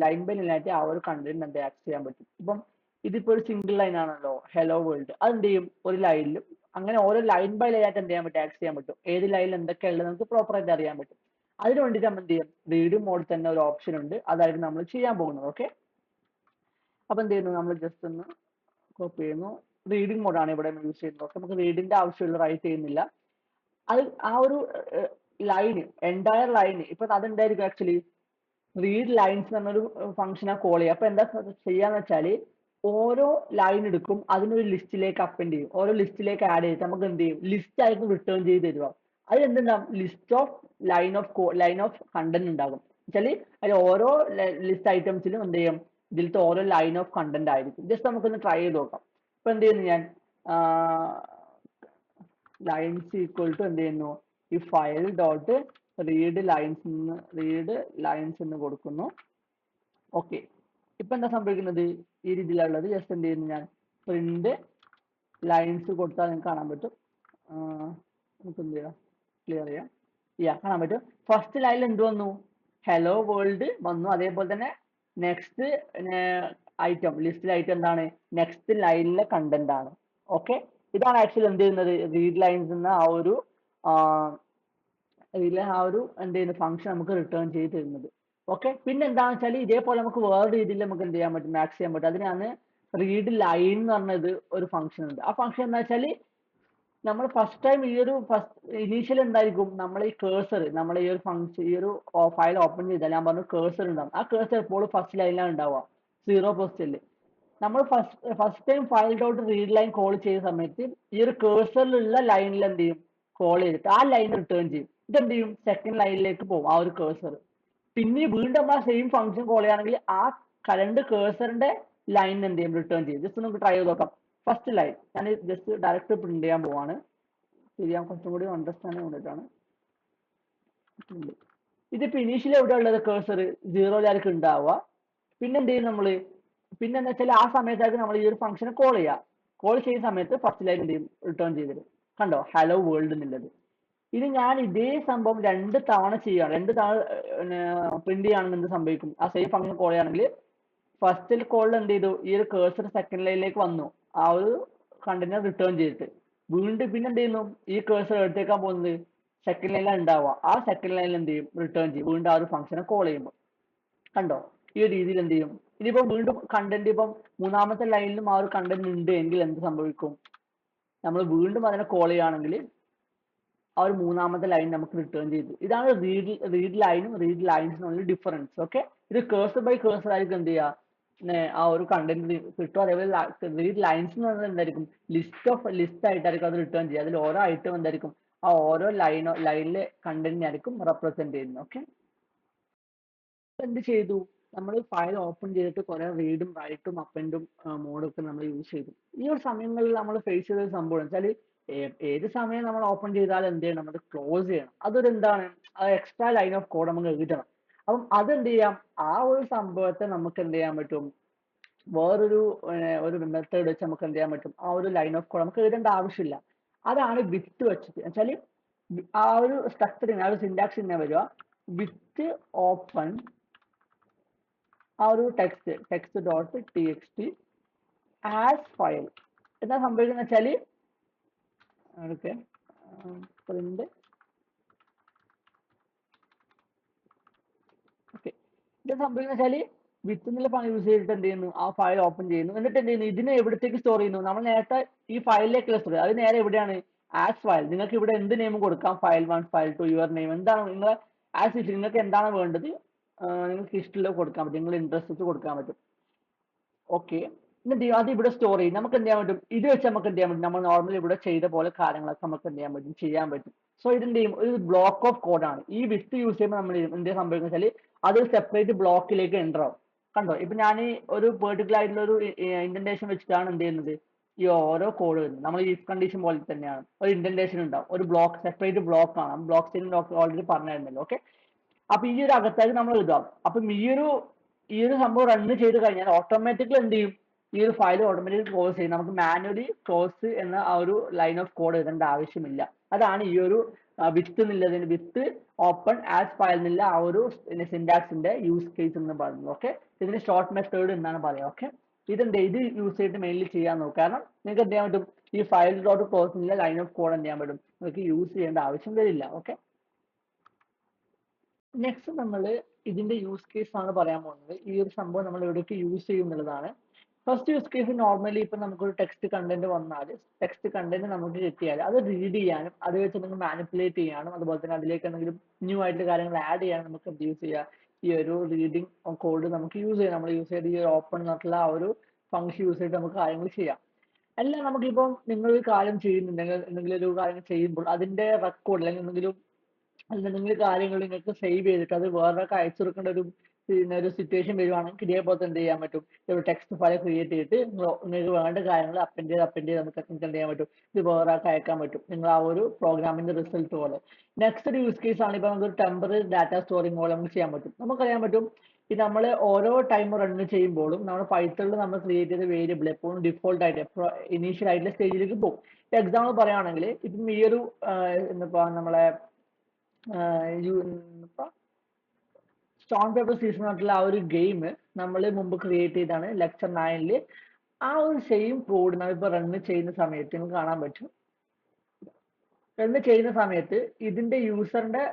ലൈൻ ബൈ ലൈൻ ആയിട്ട് ആ ഒരു കണ്ടന്റ് എന്ത് ആക്സസ് ചെയ്യാൻ പറ്റും. ഇപ്പം ഇതിപ്പോ ഒരു സിംഗിൾ ലൈൻ ആണല്ലോ, ഹലോ വേൾഡ്, അത് എന്ത് ചെയ്യും, ഒരു ലൈനിലും അങ്ങനെ ഓരോ ലൈൻ ബൈ ലൈൻ ആയിട്ട് എന്ത് ചെയ്യാൻ പറ്റും, ആക്സസ് ചെയ്യാൻ പറ്റും. ഏത് ലൈനിൽ എന്തൊക്കെയുള്ളത് നമുക്ക് പ്രോപ്പർ ആയിട്ട് അറിയാൻ പറ്റും. അതിന് വേണ്ടിയിട്ട് നമ്മൾ എന്ത് ചെയ്യും, റീഡിംഗ് മോഡിൽ തന്നെ ഒരു ഓപ്ഷൻ ഉണ്ട്, അതായിരിക്കും നമ്മൾ ചെയ്യാൻ പോകുന്നത്. ഓക്കെ, അപ്പൊ എന്ത് ചെയ്യുന്നു, നമ്മൾ ജസ്റ്റ് ഒന്ന് കോപ്പി ചെയ്യുന്നു. റീഡിംഗ് മോഡാണ് ഇവിടെ യൂസ് ചെയ്യുന്നത്. നമുക്ക് റീഡിന്റെ ആവശ്യമുള്ള, റൈറ്റ് ചെയ്യുന്നില്ല. അത് ആ ഒരു ലൈന്, എൻറ്റയർ ലൈന്, ഇപ്പൊ അതുണ്ടായിരിക്കും ആക്ച്വലി റീഡ് ലൈൻസ് എന്നൊരു ഫംഗ്ഷനാണ് കോൾ ചെയ്യുക. അപ്പൊ എന്താ ചെയ്യാന്ന് വെച്ചാല് ഓരോ ലൈൻ എടുക്കും, അതിനൊരു ലിസ്റ്റിലേക്ക് അപ്പൻഡ് ചെയ്യും. ഓരോ ലിസ്റ്റിലേക്ക് ആഡ് ചെയ്തിട്ട് നമുക്ക് എന്ത് ചെയ്യും, ലിസ്റ്റ് ആയിരിക്കും റിട്ടേൺ ചെയ്ത് തരുക. അത് എന്തുണ്ടാവും, list of line of content ഉണ്ടാകും. വെച്ചാല് അതിൽ ഓരോ ലിസ്റ്റ് ഐറ്റംസിലും എന്ത് ചെയ്യും, ഇതിലത്തെ ഓരോ ലൈൻ ഓഫ് കണ്ടന്റ് ആയിരിക്കും. ജസ്റ്റ് നമുക്കൊന്ന് ട്രൈ ചെയ്ത് നോക്കാം. ഇപ്പൊ എന്ത് ചെയ്യുന്നു ഞാൻ, ലൈൻസ് ഈക്വൽ ടു എന്ത് ചെയ്യുന്നു, ഈ ഫയൽ ഡോട്ട് റീഡ് ലൈൻസ് എന്ന് കൊടുക്കുന്നു. ഓക്കെ, ഇപ്പൊ എന്താ സംഭവിക്കുന്നത്, ഈ രീതിയിലുള്ളത്. ജസ്റ്റ് എന്ത് ചെയ്യുന്നു ഞാൻ, പ്രിന്റ് ലൈൻസ് കൊടുത്താൽ നിങ്ങൾക്ക് കാണാൻ പറ്റും. നമുക്ക് എന്ത് ചെയ്യാം, ക്ലിയർ ചെയ്യാം. കാണാൻ പറ്റും. ഫസ്റ്റ് ലൈനിൽ എന്ത് വന്നു, ഹലോ വേൾഡ് വന്നു. അതേപോലെ തന്നെ നെക്സ്റ്റ് ഐറ്റം, ലിസ്റ്റിൽ ഐറ്റം എന്താണ്, നെക്സ്റ്റ് ലൈനിലെ കണ്ടന്റ് ആണ്. ഓക്കെ, ഇതാണ് ആക്ച്വലി എന്ത് ചെയ്യുന്നത്, റീഡ് ലൈൻസ് എന്ന ആ ഒരു എന്ത് ചെയ്യുന്ന ഫംഗ്ഷൻ നമുക്ക് റിട്ടേൺ ചെയ്ത് തരുന്നത്. ഓക്കെ, പിന്നെ എന്താണെന്ന് വെച്ചാൽ ഇതേപോലെ നമുക്ക് വേറെ രീതിയിൽ നമുക്ക് എന്ത് ചെയ്യാൻ പറ്റും, മാക്സ് ചെയ്യാൻ പറ്റും. അതിനാണ് റീഡ് ലൈൻ എന്ന് പറഞ്ഞത് ഒരു ഫംഗ്ഷൻ ഉണ്ട്. ആ ഫംഗ്ഷൻ എന്താ വെച്ചാൽ നമ്മൾ ഫസ്റ്റ് ടൈം ഈ ഒരു ഇനീഷ്യൽ എന്തായിരിക്കും, നമ്മൾ ഈ കേഴ്സർ, നമ്മൾ ഈ ഒരു ഫംഗ്ഷൻ, ഈ ഒരു ഫയൽ ഓപ്പൺ ചെയ്താൽ ഞാൻ പറഞ്ഞു കേഴ്സർ ഉണ്ടാവും. ആ കേഴ്സർ എപ്പോഴും ഫസ്റ്റ് ലൈനിലാണ് ഉണ്ടാവുക, 0 പൊസിഷനിൽ. നമ്മൾ first time file dot read line call ചെയ്യുന്ന സമയത്ത് ഈ ഒരു കേഴ്സറിലുള്ള ലൈനിൽ എന്ത് ചെയ്യും, കോൾ ചെയ്തിട്ട് ആ ലൈൻ റിട്ടേൺ ചെയ്യും. ഇതെന്ത് ചെയ്യും, സെക്കൻഡ് ലൈനിലേക്ക് പോകും ആ ഒരു കേഴ്സർ. പിന്നെ വീണ്ടും ആ സെയിം ഫംഗ്ഷൻ കോൾ ചെയ്യുകയാണെങ്കിൽ ആ കറണ്ട് കേഴ്സറിന്റെ ലൈൻ എന്ത് ചെയ്യും, റിട്ടേൺ ചെയ്യും. ജസ്റ്റ് നമുക്ക് ട്രൈ ചെയ്ത് നോക്കാം. ഫസ്റ്റ് ലൈൻ ഞാൻ ജസ്റ്റ് ഡയറക്റ്റ് പ്രിന്റ് ചെയ്യാൻ പോവാണ്, ശരിയാ, കുറച്ചും കൂടി അണ്ടർസ്റ്റാൻഡ് വേണ്ടിയിട്ടാണ്. ഇതിപ്പോ ഇനീഷ്യലി എവിടെ ഉള്ളത്, കേഴ്സർ 0 ഉണ്ടാവുക. പിന്നെ എന്ത് ചെയ്യും നമ്മള്, പിന്നെ എന്താ വെച്ചാൽ ആ സമയത്തായിരിക്കും നമ്മൾ ഈ ഒരു ഫംഗ്ഷനെ കോൾ ചെയ്യുക. കോൾ ചെയ്യുന്ന സമയത്ത് ഫസ്റ്റ് ലൈൻ എന്ത് ചെയ്യും, റിട്ടേൺ ചെയ്തിരും. കണ്ടോ, ഹലോ വേൾഡ് എന്നുള്ളത്. ഇത് ഞാൻ ഇതേ സംഭവം 2 തവണ ചെയ്യുകയാണ്, 2 തവണ പ്രിന്റ് ചെയ്യുകയാണെങ്കിൽ എന്ത് സംഭവിക്കും, ആ സെയിം ഫംഗ്ഷൻ കോൾ ചെയ്യുകയാണെങ്കിൽ ഫസ്റ്റ് കോളിൽ എന്ത് ചെയ്തു, ഈ ഒരു കേഴ്സർ സെക്കൻഡ് ലൈനിലേക്ക് വന്നു, ആ ഒരു കണ്ടന്റ് റിട്ടേൺ ചെയ്തിട്ട് വീണ്ടും പിന്നെ എന്ത് ചെയ്യുന്നു, ഈ കേഴ്സർ എടുത്തേക്കാൻ പോകുന്നത് സെക്കൻഡ് ലൈനിലാണ് ഉണ്ടാവുക. ആ സെക്കൻഡ് ലൈനിൽ എന്ത് ചെയ്യും, റിട്ടേൺ ചെയ്യും വീണ്ടും ആ ഒരു ഫംഗ്ഷനെ കോൾ ചെയ്യുമ്പോൾ. കണ്ടോ, ഈ ഒരു രീതിയിൽ എന്ത് ചെയ്യും. ഇനിയിപ്പോ വീണ്ടും കണ്ടന്റ് ഇപ്പം മൂന്നാമത്തെ ലൈനിലും ആ ഒരു കണ്ടന്റ് ഉണ്ട് എങ്കിൽ എന്ത് സംഭവിക്കും, നമ്മൾ വീണ്ടും അതിനെ കോൾ ചെയ്യുകയാണെങ്കിൽ ആ ഒരു മൂന്നാമത്തെ ലൈൻ നമുക്ക് റിട്ടേൺ ചെയ്തു. ഇതാണ് റീഡ് ലൈനും റീഡ് ലൈൻസിനുള്ള ഡിഫറൻസ്. ഓക്കെ, ഇത് കേഴ്സർ ബൈ കേഴ്സർ ആയിരിക്കും എന്ത് ചെയ്യുക, ആ ഒരു കണ്ടന്റ് കിട്ടും. അതേപോലെ റീഡ് ലൈൻസ് എന്ന് പറഞ്ഞാൽ എന്തായിരിക്കും, ലിസ്റ്റ് ആയിട്ടായിരിക്കും അത് റിട്ടേൺ ചെയ്യുക. അതിൽ ഓരോ ഐറ്റം എന്തായിരിക്കും, ആ ഓരോ ലൈനിലെ കണ്ടന്റിനായിരിക്കും റെപ്രസെന്റ് ചെയ്യുന്നത്. ഓക്കെ, എന്ത് ചെയ്തു, നമ്മൾ ഫയൽ ഓപ്പൺ ചെയ്തിട്ട് കുറെ റീഡും റൈറ്റും അപ്പൻഡും മോഡും ഒക്കെ നമ്മൾ യൂസ് ചെയ്തു. ഈ ഒരു സമയങ്ങളിൽ നമ്മൾ ഫേസ് ചെയ്ത സംഭവം വെച്ചാൽ ഏത് സമയം നമ്മൾ ഓപ്പൺ ചെയ്താൽ എന്ത് ചെയ്യണം, നമ്മൾ ക്ലോസ് ചെയ്യണം. അതൊരു എന്താണ്, എക്സ്ട്രാ ലൈൻ ഓഫ് കോഡ് നമുക്ക് എഴുതണം. അപ്പം അതെന്ത് ചെയ്യാം, ആ ഒരു സംഭവത്തെ നമുക്ക് എന്ത് ചെയ്യാൻ പറ്റും, വേറൊരു ഒരു മെത്തേഡ് വെച്ച് നമുക്ക് എന്ത് ചെയ്യാൻ പറ്റും, ആ ഒരു ലൈൻ ഓഫ് കോഡ് നമുക്ക് എഴുതേണ്ട ആവശ്യമില്ല. അതാണ് വിത്ത് വെച്ചിട്ട് വെച്ചാൽ ആ ഒരു സ്ട്രക്ചറിങ്, ആ ഒരു സിന്റാക്സ് ഇങ്ങനെ വരിക, വിത്ത് ഓപ്പൺ ആ ഒരു text dot T X T as file. എന്താ സംഭവിക്കുന്നത് വെച്ചാൽ ഓക്കെ, പ്രിന്റ് ഓക്കെ, ഇത് സംഭവിക്കുന്ന വെച്ചാൽ വിത്ത് എന്നുള്ള ഫംഗ്ഷൻ യൂസ് ചെയ്തിട്ട് എന്ത് ചെയ്യുന്നു, ആ ഫയൽ ഓപ്പൺ ചെയ്യുന്നു. എന്നിട്ട് എന്ത് ചെയ്യുന്നു, ഇതിനെ എവിടത്തേക്ക് സ്റ്റോർ ചെയ്യുന്നു, നമ്മൾ നേരത്തെ ഈ ഫയലിലേക്കുള്ള സ്റ്റോർ, അത് നേരെ എവിടെയാണ്, ആസ് ഫയൽ. നിങ്ങൾക്ക് ഇവിടെ എന്ത് നെയിം കൊടുക്കാം, ഫയൽ 1, ഫയൽ 2, യുവർ നെയിം, എന്താണ് നിങ്ങൾ ആസ് ഇറ്റ് നിങ്ങൾക്ക് എന്താണ് വേണ്ടത്, നിങ്ങൾക്ക് ഇഷ്ടമുള്ളത് കൊടുക്കാൻ പറ്റും, നിങ്ങൾ ഇൻട്രസ്റ്റ് കൊടുക്കാൻ പറ്റും. ഓക്കെ, എന്നിട്ട് ചെയ്യും, അത് ഇവിടെ സ്റ്റോർ ചെയ്യും. നമുക്ക് എന്ത് ചെയ്യാൻ പറ്റും, ഇത് വെച്ച് നമുക്ക് എന്ത് ചെയ്യാൻ പറ്റും, നമ്മൾ നോർമലി ഇവിടെ ചെയ്ത പോലെ കാര്യങ്ങളൊക്കെ നമുക്ക് എന്ത് ചെയ്യാൻ പറ്റും. സോ ഇതിന്റെ ഒരു ബ്ലോക്ക് ഓഫ് കോഡാണ്. ഈ വിത്ത് യൂസ് ചെയ്യുമ്പോൾ നമ്മൾ എന്ത് സംഭവിക്കുന്നത് വെച്ചാൽ അത് സെപ്പറേറ്റ് ബ്ലോക്കിലേക്ക് എൻ്റർ ആവും. കണ്ടോ, ഇപ്പൊ ഞാൻ ഒരു പെർട്ടിക്കുലർ ആയിട്ടുള്ള ഒരു ഇൻഡന്റേഷൻ വെച്ചിട്ടാണ് എന്ത് ചെയ്യുന്നത്, ഈ ഓരോ കോഡ് വരുന്നത്. നമ്മൾ ഈ കണ്ടീഷൻ പോലെ തന്നെയാണ്, ഒരു ഇൻഡന്റേഷൻ ഉണ്ടാവും, ഒരു ബ്ലോക്ക്, സെപ്പറേറ്റ് ബ്ലോക്ക് ആണ്. ബ്ലോക്ക് സ്റ്റേറ്റ്മെന്റ് ഓൾറെഡി പറഞ്ഞായിരുന്നല്ലോ. ഓക്കെ, അപ്പൊ ഈ ഒരു അകത്തേക്ക് നമ്മൾ എഴുതാം. അപ്പം ഈ ഒരു സംഭവം റൺ ചെയ്ത് കഴിഞ്ഞാൽ ഓട്ടോമാറ്റിക്കലി എന്ത് ചെയ്യും, ഈ ഒരു ഫയൽ ഓട്ടോമാറ്റിക്കലി ക്ലോസ് ചെയ്യും. നമുക്ക് മാനുവലി ക്ലോസ് എന്ന ആ ഒരു ലൈൻ ഓഫ് കോഡ് എഴുതേണ്ട ആവശ്യമില്ല. അതാണ് ഈ ഒരു വിത്ത് എന്നുള്ളതിന്, വിത്ത് ഓപ്പൺ ആസ് ഫയൽ എന്നുള്ള ആ ഒരു സിന്റാക്സിന്റെ യൂസ് കേസ് എന്ന് പറയുന്നത്. ഓക്കെ, ഇതിന് ഷോർട്ട് മെത്തേഡ് എന്നാണ് പറയുക. ഓക്കെ, ഇത് യൂസ് ചെയ്തിട്ട് മെയിൻലി ചെയ്യാൻ നോക്കുക. കാരണം നിങ്ങൾക്ക് എന്ത് ചെയ്യാൻ പറ്റും, ഈ ഫയൽ ഡോട്ട് ക്ലോസ് എന്നുള്ള ലൈൻ ഓഫ് കോഡ് എന്ത് ചെയ്യാൻ പറ്റും, നിങ്ങൾക്ക് യൂസ് ചെയ്യേണ്ട ആവശ്യം വരില്ല. ഓക്കെ, നെക്സ്റ്റ് നമ്മൾ ഇതിന്റെ യൂസ് കേസ് ആണ് പറയാൻ പോകുന്നത്. ഈ ഒരു സംഭവം നമ്മൾ എവിടെയൊക്കെ യൂസ് ചെയ്യും എന്നുള്ളതാണ്. ഫസ്റ്റ് യൂസ് കേസ്, നോർമലി ഇപ്പൊ നമുക്കൊരു ടെക്സ്റ്റ് കണ്ടന്റ് വന്നാൽ, ടെക്സ്റ്റ് കണ്ടന്റ് നമുക്ക് കിട്ടിയാൽ അത് റീഡ് ചെയ്യാനും അത് വെച്ച് നിങ്ങൾക്ക് മാനിപ്പുലേറ്റ് ചെയ്യാനും അതുപോലെ തന്നെ അതിലേക്ക് എന്തെങ്കിലും ന്യൂ ആയിട്ടുള്ള കാര്യങ്ങൾ ആഡ് ചെയ്യാനും നമുക്ക് എന്ത് യൂസ് ചെയ്യാം, ഈ ഒരു റീഡിംഗ് കോഡ് നമുക്ക് യൂസ് ചെയ്യാം. നമ്മൾ യൂസ് ചെയ്ത് ഈ ഒരു ഓപ്പൺ എന്നുള്ള ആ ഒരു ഫംഗ്ഷൻ യൂസ് ചെയ്തിട്ട് നമുക്ക് കാര്യങ്ങൾ ചെയ്യാം. അല്ല, നമുക്കിപ്പം നിങ്ങൾ ഒരു കാര്യം ചെയ്യുന്നുണ്ടെങ്കിൽ, എന്തെങ്കിലും ഒരു കാര്യം ചെയ്യുമ്പോൾ അതിന്റെ റെക്കോർഡ് അല്ലെങ്കിൽ എന്തെങ്കിലും നിങ്ങൾ കാര്യങ്ങൾ നിങ്ങൾക്ക് സേവ് ചെയ്തിട്ട് അത് വേറൊരാൾക്ക് അയച്ചു കൊടുക്കേണ്ട ഒരു സിറ്റുവേഷൻ വരുവാണെങ്കിൽ ഇതേപോലെ എന്ത് ചെയ്യാൻ പറ്റും, ഒരു ടെക്സ്റ്റ് ഫയൽ ക്രിയേറ്റ് ചെയ്തിട്ട് നിങ്ങൾക്ക് വേണ്ട കാര്യങ്ങൾ അപ്പൻഡ് ചെയ്ത് നമുക്ക് എന്ത് ചെയ്യാൻ പറ്റും, ഇത് വേറൊരാൾക്ക് അയക്കാൻ പറ്റും, നിങ്ങൾ ആ ഒരു പ്രോഗ്രാമിന്റെ റിസൾട്ട് പോലെ. നെക്സ്റ്റ് ഒരു യൂസ് കേസ് ആണ്, ഇപ്പൊ നമുക്ക് ടെമ്പററി ഡാറ്റ സ്റ്റോറിംഗ് പോലെ നമുക്ക് ചെയ്യാൻ പറ്റും. നമുക്കറിയാൻ പറ്റും, ഈ നമ്മൾ ഓരോ ടൈം റൺ ചെയ്യുമ്പോഴും നമ്മുടെ പൈത്തണിൽ നമ്മൾ ക്രിയേറ്റ് ചെയ്ത വേരിയബിൾ എപ്പോഴും ഡിഫോൾട്ട് ആയിട്ട് ഇനീഷ്യൽ ആയിട്ടുള്ള സ്റ്റേജിലേക്ക് പോകും. എക്സാമ്പിൾ പറയുകയാണെങ്കിൽ ഇപ്പം ഈ ഒരു എന്താ നമ്മളെ സ്റ്റോൺ പേപ്പർ സീസൺ ആയിട്ടുള്ള ആ ഒരു ഗെയിം നമ്മൾ മുമ്പ് ക്രിയേറ്റ് ചെയ്താണ് ലെക്ചർ 9 ആ ഒരു സെയിം കോഡ് നമ്മളിപ്പോ റൺ ചെയ്യുന്ന സമയത്ത് നിങ്ങൾക്ക് കാണാൻ പറ്റും. റൺ ചെയ്യുന്ന സമയത്ത് ഇതിന്റെ യൂസറിന്റെ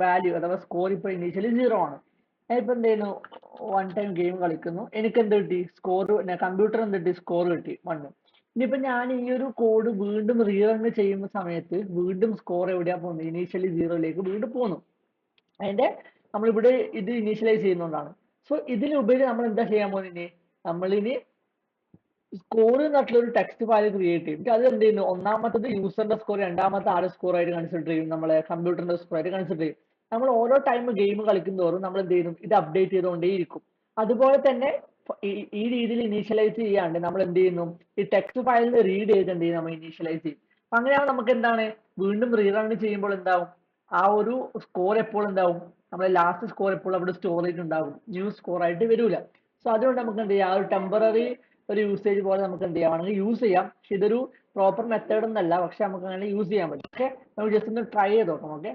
വാല്യൂ അഥവാ സ്കോർ ഇപ്പൊ ഇനീഷ്യലി 0 ആണ്. ഞാനിപ്പോ എന്ത് ചെയ്യുന്നു, വൺ ടൈം ഗെയിം കളിക്കുന്നു, എനിക്ക് എന്ത് കിട്ടി, സ്കോർ, കമ്പ്യൂട്ടർ എന്ത് കിട്ടി, സ്കോർ കിട്ടി 1. ഇനിയിപ്പോ ഞാൻ ഈ ഒരു കോഡ് വീണ്ടും റീറൺ ചെയ്യുന്ന സമയത്ത് വീണ്ടും സ്കോർ എവിടെയാ പോകുന്നത്, ഇനീഷ്യലി 0ലേക്ക് വീണ്ടും പോകുന്നു. അതിന്റെ നമ്മളിവിടെ ഇത് ഇനീഷ്യലൈസ് ചെയ്യുന്നതുകൊണ്ടാണ്. സോ ഇതിലുപരി നമ്മൾ എന്താ ചെയ്യാൻ പോകുന്നത്, നമ്മളിനി സ്കോർ എന്നിട്ടുള്ള ഒരു ടെക്സ്റ്റ് ഫയൽ ക്രിയേറ്റ് ചെയ്യും. അത് എന്ത് ചെയ്യുന്നു, ഒന്നാമത്തത് യൂസറിന്റെ സ്കോർ, രണ്ടാമത്തെ ആരുടെ സ്കോർ ആയിട്ട് കൺസിഡർ ചെയ്യും, നമ്മളെ കമ്പ്യൂട്ടറിന്റെ സ്കോർ ആയിട്ട് കൺസിഡർ ചെയ്യും. നമ്മൾ ഓരോ ടൈം ഗെയിം കളിക്കുന്നതോറും നമ്മൾ എന്ത് ചെയ്യും, ഇത് അപ്ഡേറ്റ് ചെയ്തുകൊണ്ടേയിരിക്കും. അതുപോലെ തന്നെ ഈ രീതിയിൽ ഇനീഷ്യലൈസ് ചെയ്യാണ്ട് നമ്മൾ എന്ത് ചെയ്യുന്നു, ഈ ടെക്സ്റ്റ് ഫയലിൽ റീഡ് ചെയ്ത് എന്ത് ചെയ്യും, നമ്മൾ ഇനീഷ്യലൈസ് ചെയ്യും. അങ്ങനെയാണ് നമുക്ക് എന്താണ് വീണ്ടും റീറൺ ചെയ്യുമ്പോൾ എന്താവും, ആ ഒരു സ്കോർ എപ്പോൾ എന്താവും, നമ്മുടെ ലാസ്റ്റ് സ്കോർ എപ്പോൾ അവിടെ സ്റ്റോർ ചെയ്തിട്ടുണ്ടാകും, ന്യൂ സ്കോർ ആയിട്ട് വരൂല. സോ അതുകൊണ്ട് നമുക്ക് എന്ത് ചെയ്യാം, ആ ഒരു ടെമ്പററി ഒരു യൂസേജ് പോലെ നമുക്ക് എന്ത് ചെയ്യാം, വേണമെങ്കിൽ യൂസ് ചെയ്യാം. പക്ഷെ ഇതൊരു പ്രോപ്പർ മെത്തേഡ് ഒന്നല്ല, പക്ഷെ നമുക്ക് അങ്ങനെ യൂസ് ചെയ്യാൻ പറ്റും. ഓക്കെ, നമുക്ക് ജസ്റ്റ് ഒന്ന് ട്രൈ ചെയ്ത് നോക്കാം. ഓക്കെ,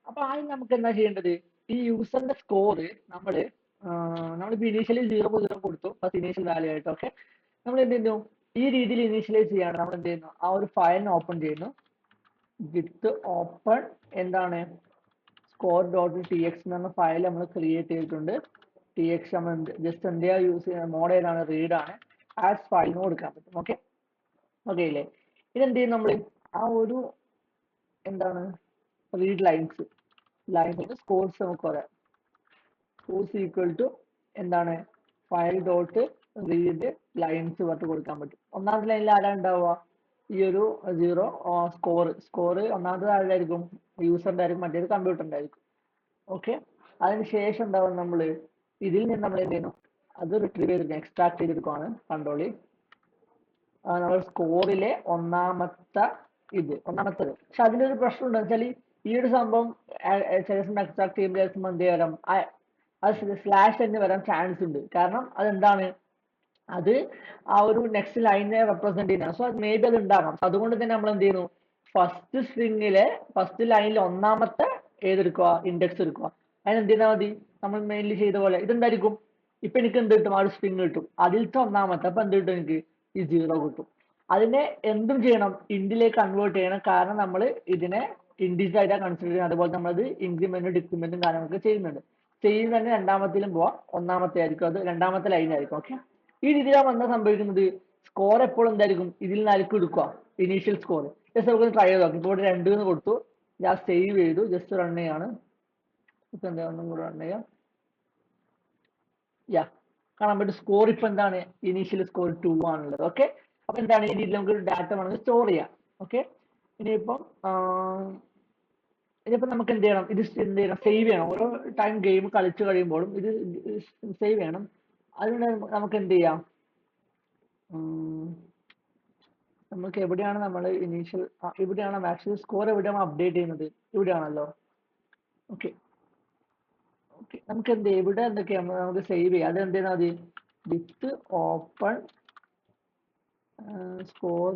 അപ്പൊ ആദ്യം നമുക്ക് എന്താ ചെയ്യേണ്ടത്, ഈ യൂസറിന്റെ സ്കോർ നമ്മളിപ്പോ ഇനീഷ്യലി 0 കൊടുത്തു, ഫസ്റ്റ് ഇനീഷ്യൽ വാല്യൂ ആയിട്ട്. ഓക്കെ, നമ്മൾ എന്ത് ചെയ്യുന്നു, ഈ രീതിയിൽ ഇനീഷ്യലൈസ് ചെയ്യാണ് നമ്മൾ എന്ത് ചെയ്യുന്നു, ആ ഒരു ഫയലിനെ ഓപ്പൺ ചെയ്യുന്നു. വിത്ത് ഓപ്പൺ എന്താണ്, സ്കോർ ഡോട്ട് ടി എക്സ് എന്ന ഫയൽ നമ്മൾ ക്രിയേറ്റ് ചെയ്തിട്ടുണ്ട്. ടി എക്സ് നമ്മൾ ജസ്റ്റ് എന്തിനാ യൂസ് ചെയ്യുന്നത്, മോഡ് ഏതാണ്, റീഡ് ആണ്, ആസ് ഫയലിന് കൊടുക്കാൻ പറ്റും. ഓക്കെ, ഓക്കെ ഇല്ലേ. ഇതെന്ത് ചെയ്യും, നമ്മൾ ആ ഒരു എന്താണ് റീഡ് ലൈൻസ് സ്കോർസ് നമുക്ക് പറയാം. സ്കോർസ് ഈക്വൽ ടു എന്താണ്, ഫയൽ ഡോട്ട് റീഡ് ലൈൻസ് പറഞ്ഞ് കൊടുക്കാൻ പറ്റും. ഒന്നാമത്തെ ലൈനിൽ ആരാ ഉണ്ടാവുക, ഈ ഒരു 0 സ്കോർ ഒന്നാമത്തെ ആരായിരിക്കും, യൂസറിന്റെ ആയിരിക്കും, മറ്റേത് കമ്പ്യൂട്ടറിന്റെ ആയിരിക്കും. ഓക്കെ, അതിനുശേഷം ഉണ്ടാവും നമ്മൾ ഇതിൽ നിന്ന് നമ്മൾ എന്ത് ചെയ്യുന്നു, അത് റിട്രീവ് ചെയ്ത് എക്സ്ട്രാക്ട് ചെയ്തെടുക്കുവാണ് കൺട്രോളി. നമ്മൾ സ്കോറിലെ ഒന്നാമത്തത്. പക്ഷെ അതിലൊരു പ്രശ്നം ഉണ്ടെന്ന് വെച്ചാൽ ഈ ഒരു സംഭവം ചില സമയം എക്സ്ട്രാക്ട് ചെയ്യുമ്പോൾ ചില സമയം എന്ത് വരാം, അത് സ്ലാഷ് തന്നെ വരാൻ ചാൻസ് ഉണ്ട്. കാരണം അതെന്താണ്, അത് ആ ഒരു നെക്സ്റ്റ് ലൈനെ റെപ്രസെന്റ് ചെയ്യുന്നതാണ്. സോ മേ ബി അത് ഉണ്ടാകാം. അതുകൊണ്ട് തന്നെ നമ്മൾ എന്ത് ചെയ്യുന്നു, ഫസ്റ്റ് ലൈനിൽ ഒന്നാമത്തെ ഏതെടുക്കുക, ഇൻഡെക്സ് എടുക്കുക. അതിന് എന്ത് ചെയ്താൽ മതി, നമ്മൾ മെയിൻലി ചെയ്ത പോലെ ഇതെന്തായിരിക്കും, ഇപ്പൊ എനിക്ക് എന്ത് കിട്ടും, ആ ഒരു സ്ട്രിങ് കിട്ടും, അതിലത്തെ ഒന്നാമത്തെ, അപ്പൊ എന്ത് കിട്ടും, എനിക്ക് ഈ 0 കിട്ടും. അതിനെ എന്തും ചെയ്യണം, ഇൻഡിലേക്ക് കൺവേർട്ട് ചെയ്യണം. കാരണം നമ്മൾ ഇതിനെ ഇൻഡിജർ ആയിട്ടാണ് കൺസിഡർ ചെയ്യുന്നത്. അതുപോലെ നമ്മളത് ഇൻക്രിമെന്റും ഡിക്രിമെന്റും കാര്യങ്ങളൊക്കെ ചെയ്യുന്നുണ്ട്. സെയിം തന്നെ രണ്ടാമത്തിലും പോവാം, ഒന്നാമത്തെ ആയിരിക്കും അത് രണ്ടാമത്തെ ലൈൻ ആയിരിക്കും. ഓക്കെ, ഈ രീതിയിലാണ് വന്നാൽ സംഭവിക്കുന്നത് സ്കോർ എപ്പോഴും എന്തായിരിക്കും ഇതിൽ നിന്നായിരിക്കും എടുക്കുക ഇനീഷ്യൽ സ്കോർ. ജസ്റ്റ് നമുക്ക് ട്രൈ ചെയ്ത് നോക്കാം. ഇപ്പോൾ ഇവിടെ 2 എന്ന് കൊടുത്തു, ഞാൻ സേവ് ചെയ്തു, ജസ്റ്റ് റൺ ചെയ്യാണ്. ഇപ്പൊ എന്താ ഒന്നും കൂടെ റൺ ചെയ്യാം. യാ, കാണാൻ പറ്റും സ്കോർ ഇപ്പൊ എന്താണ് ഇനീഷ്യൽ സ്കോർ 2 ആണുള്ളത്. ഓക്കെ, അപ്പൊ എന്താണ് ഈ രീതിയിൽ നമുക്ക് ഡാറ്റ വേണമെങ്കിൽ സ്റ്റോർ ചെയ്യാം. ഓക്കെ, ഇനിയിപ്പം നമുക്ക് എന്ത് ചെയ്യണം, ഇത് എന്ത് ചെയ്യണം, സേവ് ചെയ്യണം. ഓരോ ടൈം ഗെയിം കളിച്ചു കഴിയുമ്പോഴും ഇത് സേവ് ചെയ്യണം. അതിന് നമുക്ക് എന്ത് ചെയ്യാം, നമുക്ക് എവിടെയാണ് നമ്മൾ ഇനീഷ്യൽ, ഇവിടെയാണ് മാക്സിമം സ്കോർ എവിടെയാണ് അപ്ഡേറ്റ് ചെയ്യുന്നത്, ഇവിടെയാണല്ലോ. ഓക്കെ ഓക്കെ, നമുക്ക് എന്ത് ഇവിടെ എന്തൊക്കെയാണ് നമുക്ക് സേവ് ചെയ്യാം. അത് എന്ത് ചെയ്താൽ മതി, വിത്ത് open score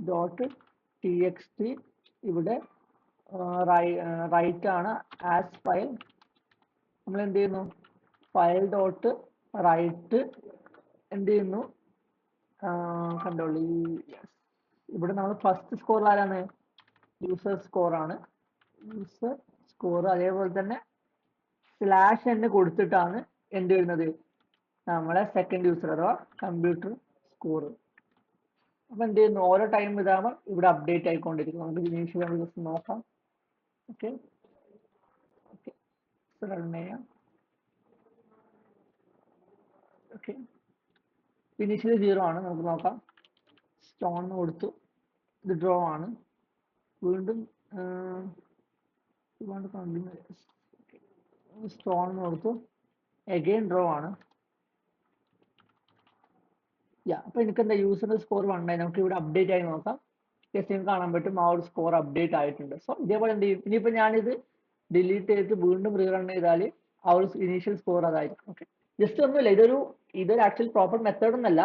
dot T X T, ഇവിടെ റൈറ്റ് ആണ് ആസ് ഫയൽ. നമ്മൾ എന്ത് ചെയ്യുന്നു, ഫയൽ ഡോട്ട് റൈറ്റ് എന്ത് ചെയ്യുന്നു, കൺട്രോൾ ഇവിടെ നമ്മൾ ഫസ്റ്റ് സ്കോർ ആരാണ്, യൂസർ സ്കോർ ആണ്, യൂസർ സ്കോർ. അതേപോലെ തന്നെ സ്ലാഷ് എന്ന് കൊടുത്തിട്ടാണ് എന്ത് വരുന്നത്, നമ്മളെ സെക്കൻഡ് യൂസർ അഥവാ കമ്പ്യൂട്ടർ സ്കോർ. അപ്പൊ എന്ത് ചെയ്യുന്നു, ഓരോ ടൈം ഇതാകുമ്പോൾ ഇവിടെ അപ്ഡേറ്റ് ആയിക്കൊണ്ടിരിക്കും. നമുക്ക് ഇനീഷ്യൽ നമ്മൾ ജസ്റ്റ് നോക്കാം. ഓക്കെ ഓക്കെ, റൺ ചെയ്യാം. ഓക്കെ, ഇനീഷ്യൽ 0 ആണ്, നമുക്ക് നോക്കാം. സ്റ്റോൺ കൊടുത്തു, ഇത് ഡ്രോ ആണ്. വീണ്ടും സ്റ്റോൺ കൊടുത്തു, എഗെയിൻ ഡ്രോ ആണ്. അപ്പൊ എനിക്ക് എന്താ യൂസറിന്റെ സ്കോർ 1 ആയി. നമുക്ക് ഇവിടെ അപ്ഡേറ്റ് ആയി നോക്കാം. ജസ്റ്റ് നിങ്ങൾക്ക് കാണാൻ പറ്റും ആ ഒരു സ്കോർ അപ്ഡേറ്റ് ആയിട്ടുണ്ട്. സോ ഇതേപോലെ എന്ത് ചെയ്യും, ഇനിയിപ്പോ ഞാനിത് ഡിലീറ്റ് ചെയ്തിട്ട് വീണ്ടും റീറൺ ചെയ്താൽ ആ ഒരു ഇനീഷ്യൽ സ്കോർ അതായിരിക്കും. ഓക്കെ, ജസ്റ്റ് ഒന്നുമില്ല, ഇതൊരു ആക്ച്വൽ പ്രോപ്പർ മെത്തേഡ് ഒന്നല്ല,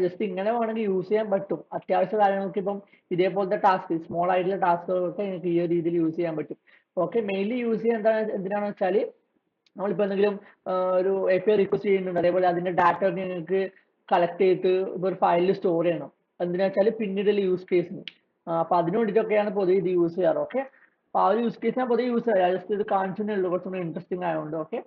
ജസ്റ്റ് ഇങ്ങനെ വേണമെങ്കിൽ യൂസ് ചെയ്യാൻ പറ്റും. അത്യാവശ്യ കാര്യങ്ങൾക്ക് ഇപ്പം ഇതേപോലത്തെ ടാസ്ക്, സ്മോൾ ആയിട്ടുള്ള ടാസ്കുകളൊക്കെ എനിക്ക് ഈ ഒരു രീതിയിൽ യൂസ് ചെയ്യാൻ പറ്റും. ഓക്കെ, മെയിൻലി യൂസ് ചെയ്യാൻ എന്തിനാണെന്ന് വെച്ചാൽ നമ്മളിപ്പോൾ എന്തെങ്കിലും ഒരു API റിക്വസ്റ്റ് ചെയ്യുന്നുണ്ട്, അതേപോലെ അതിന്റെ ഡാറ്റ നിങ്ങൾക്ക് കളക്ട് ചെയ്തിട്ട് ഒരു ഫയലിൽ സ്റ്റോർ ചെയ്യണം. എന്തിനാ വെച്ചാൽ പിന്നീടുള്ള യൂസ് കേസിന്, അപ്പൊ അതിന് വേണ്ടിയിട്ടൊക്കെയാണ് പൊതുവെ ഇത് യൂസ് ചെയ്യാറ്. ഓക്കെ, അപ്പൊ ആ ഒരു യൂസ് കേസ് ഞാൻ പൊതുവെ യൂസ് ചെയ്യാം, ജസ്റ്റ് ഇത് കാണിച്ചതേ ഉള്ളൂ, കുറച്ചുകൂടി ഇൻട്രസ്റ്റിംഗ് ആയതുകൊണ്ട്. ഓക്കെ,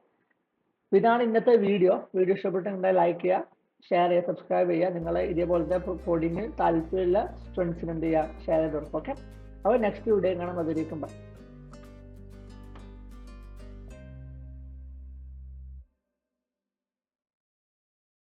ഇതാണ് ഇന്നത്തെ വീഡിയോ. ഇഷ്ടപ്പെട്ടെങ്കിൽ ലൈക്ക് ചെയ്യുക, ഷെയർ ചെയ്യുക, സബ്സ്ക്രൈബ് ചെയ്യുക. നിങ്ങളെ ഇതേപോലത്തെ കോഡിങ് താല്പര്യമുള്ള ഫ്രണ്ട്സിന് എന്ത് ചെയ്യുക, ഷെയർ ചെയ്ത് കൊടുക്കും. ഓക്കെ, അപ്പോൾ നെക്സ്റ്റ് വീഡിയോ കാണാം. അതിലേക്കും ബൈ.